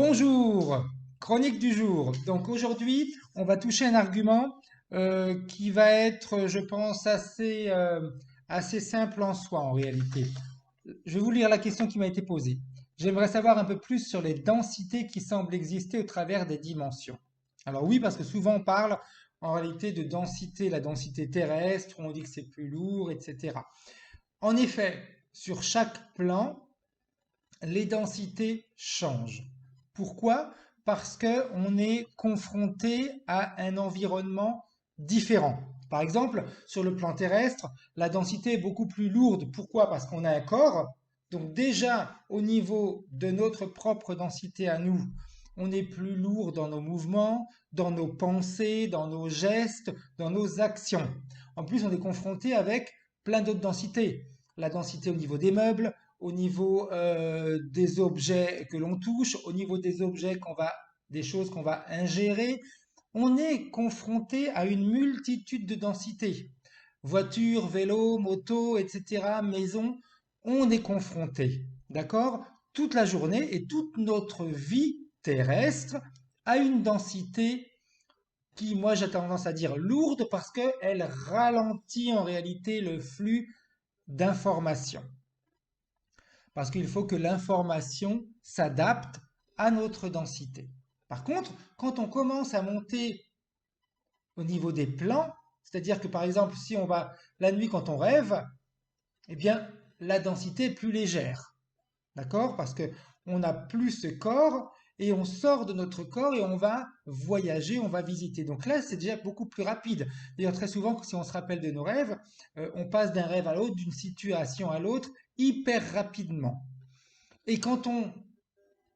Bonjour, chronique du jour. Donc aujourd'hui, on va toucher un argument qui va être, je pense, assez simple en soi en réalité. Je vais vous lire la question qui m'a été posée. J'aimerais savoir un peu plus sur les densités qui semblent exister au travers des dimensions. Alors oui, parce que souvent on parle en réalité de densité, la densité terrestre, on dit que c'est plus lourd, etc. En effet, sur chaque plan, les densités changent. Pourquoi? Parce qu'on est confronté à un environnement différent. Par exemple, sur le plan terrestre, la densité est beaucoup plus lourde. Pourquoi? Parce qu'on a un corps. Donc déjà, au niveau de notre propre densité à nous, on est plus lourd dans nos mouvements, dans nos pensées, dans nos gestes, dans nos actions. En plus, on est confronté avec plein d'autres densités. La densité au niveau des meubles, au niveau des objets que l'on touche, au niveau des objets des choses qu'on va ingérer, on est confronté à une multitude de densités. Voiture, vélo, moto, etc., maison, on est confronté, d'accord? Toute la journée et toute notre vie terrestre a une densité qui, moi, j'ai tendance à dire lourde parce qu'elle ralentit en réalité le flux d'informations parce qu'il faut que l'information s'adapte à notre densité. Par contre, quand on commence à monter au niveau des plans, c'est-à-dire que par exemple, si on va la nuit quand on rêve, eh bien, la densité est plus légère. D'accord? Parce que on n'a plus ce corps et on sort de notre corps et on va voyager, on va visiter. Donc là, c'est déjà beaucoup plus rapide. D'ailleurs, très souvent, si on se rappelle de nos rêves, on passe d'un rêve à l'autre, d'une situation à l'autre, hyper rapidement. Et quand on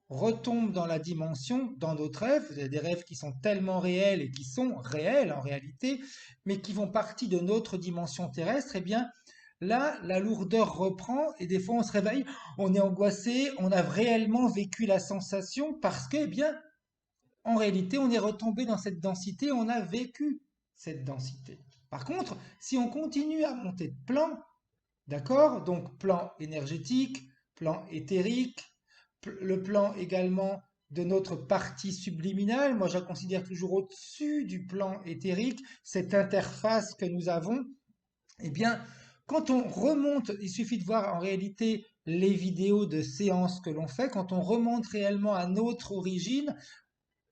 retombe dans la dimension, dans d'autres rêves, vous avez des rêves qui sont tellement réels et qui sont réels en réalité, mais qui font partie de notre dimension terrestre, eh bien là, la lourdeur reprend et des fois on se réveille, on est angoissé, on a réellement vécu la sensation parce que, eh bien, en réalité, on est retombé dans cette densité, on a vécu cette densité. Par contre, si on continue à monter de plan, d'accord, donc plan énergétique, plan éthérique, le plan également de notre partie subliminale. Moi, je la considère toujours au-dessus du plan éthérique, cette interface que nous avons. Eh bien, quand on remonte, il suffit de voir en réalité les vidéos de séances que l'on fait, quand on remonte réellement à notre origine,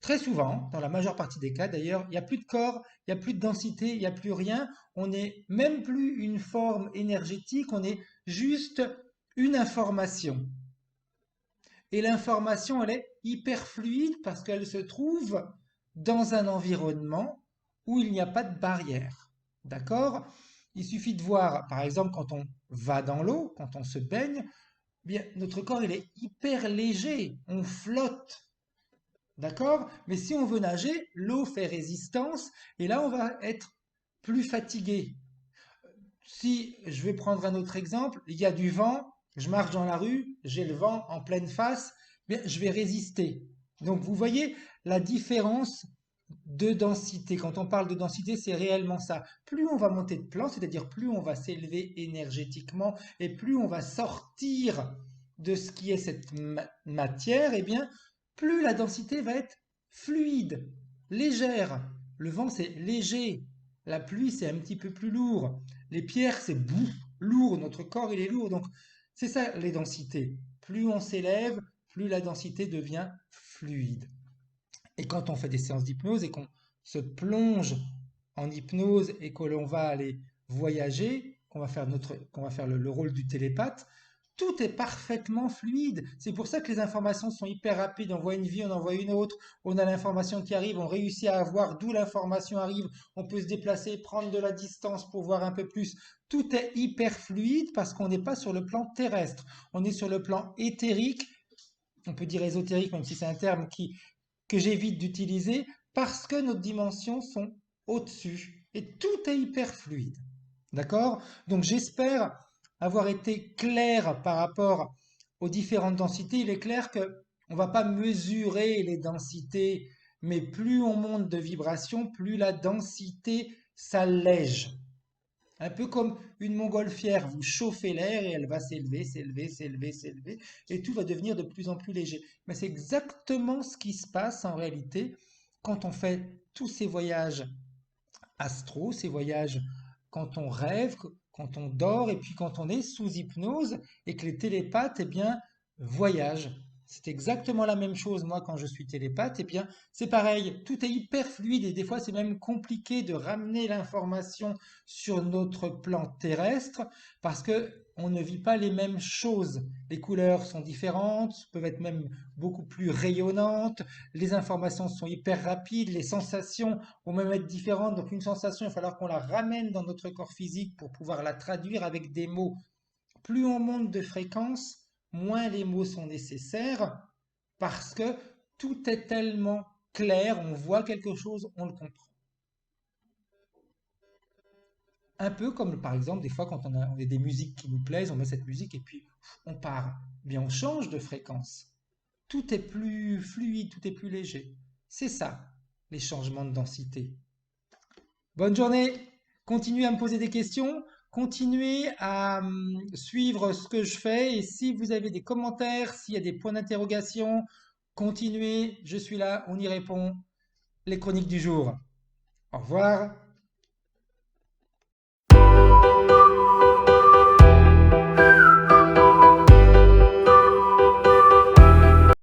très souvent, dans la majeure partie des cas d'ailleurs, il n'y a plus de corps, il n'y a plus de densité, il n'y a plus rien, on n'est même plus une forme énergétique, on est juste une information. Et l'information, elle est hyper fluide parce qu'elle se trouve dans un environnement où il n'y a pas de barrière. D'accord? Il suffit de voir, par exemple, quand on va dans l'eau, quand on se baigne, bien, notre corps, il est hyper léger, on flotte. D'accord? Mais si on veut nager, l'eau fait résistance et là, on va être plus fatigué. Si je vais prendre un autre exemple, il y a du vent, je marche dans la rue, j'ai le vent en pleine face, bien, je vais résister. Donc vous voyez la différence de densité. Quand on parle de densité, c'est réellement ça. Plus on va monter de plan, c'est-à-dire plus on va s'élever énergétiquement et plus on va sortir de ce qui est cette matière, eh bien, plus la densité va être fluide, légère. Le vent, c'est léger. La pluie, c'est un petit peu plus lourd. Les pierres, c'est lourd. Notre corps, il est lourd. Donc, c'est ça les densités. Plus on s'élève, plus la densité devient fluide. Et quand on fait des séances d'hypnose et qu'on se plonge en hypnose et que l'on va aller voyager, qu'on va faire le rôle du télépathe, tout est parfaitement fluide. C'est pour ça que les informations sont hyper rapides. On voit une vie, on en voit une autre. On a l'information qui arrive, on réussit à voir d'où l'information arrive. On peut se déplacer, prendre de la distance pour voir un peu plus. Tout est hyper fluide parce qu'on n'est pas sur le plan terrestre. On est sur le plan éthérique. On peut dire ésotérique, même si c'est un terme que j'évite d'utiliser parce que nos dimensions sont au-dessus et tout est hyper fluide. D'accord? Donc j'espère avoir été clair par rapport aux différentes densités. Il est clair que on ne va pas mesurer les densités, mais plus on monte de vibration, plus la densité s'allège. Un peu comme une montgolfière, vous chauffez l'air et elle va s'élever, s'élever, s'élever, s'élever, et tout va devenir de plus en plus léger. Mais c'est exactement ce qui se passe en réalité quand on fait tous ces voyages astro, ces voyages quand on rêve, quand on dort et puis quand on est sous hypnose et que les télépathes, eh bien, voyagent. C'est exactement la même chose, moi, quand je suis télépathe, eh bien, c'est pareil, tout est hyper fluide et des fois, c'est même compliqué de ramener l'information sur notre plan terrestre parce que on ne vit pas les mêmes choses. Les couleurs sont différentes, peuvent être même beaucoup plus rayonnantes, les informations sont hyper rapides, les sensations vont même être différentes. Donc une sensation, il va falloir qu'on la ramène dans notre corps physique pour pouvoir la traduire avec des mots. Plus on monte de fréquence, moins les mots sont nécessaires parce que tout est tellement clair, on voit quelque chose, on le comprend. Un peu comme par exemple des fois quand on a des musiques qui nous plaisent, on met cette musique et puis on part. Bien on change de fréquence. Tout est plus fluide, tout est plus léger. C'est ça, les changements de densité. Bonne journée. Continuez à me poser des questions. Continuez à suivre ce que je fais. Et si vous avez des commentaires, s'il y a des points d'interrogation, continuez. Je suis là. On y répond. Les chroniques du jour. Au revoir.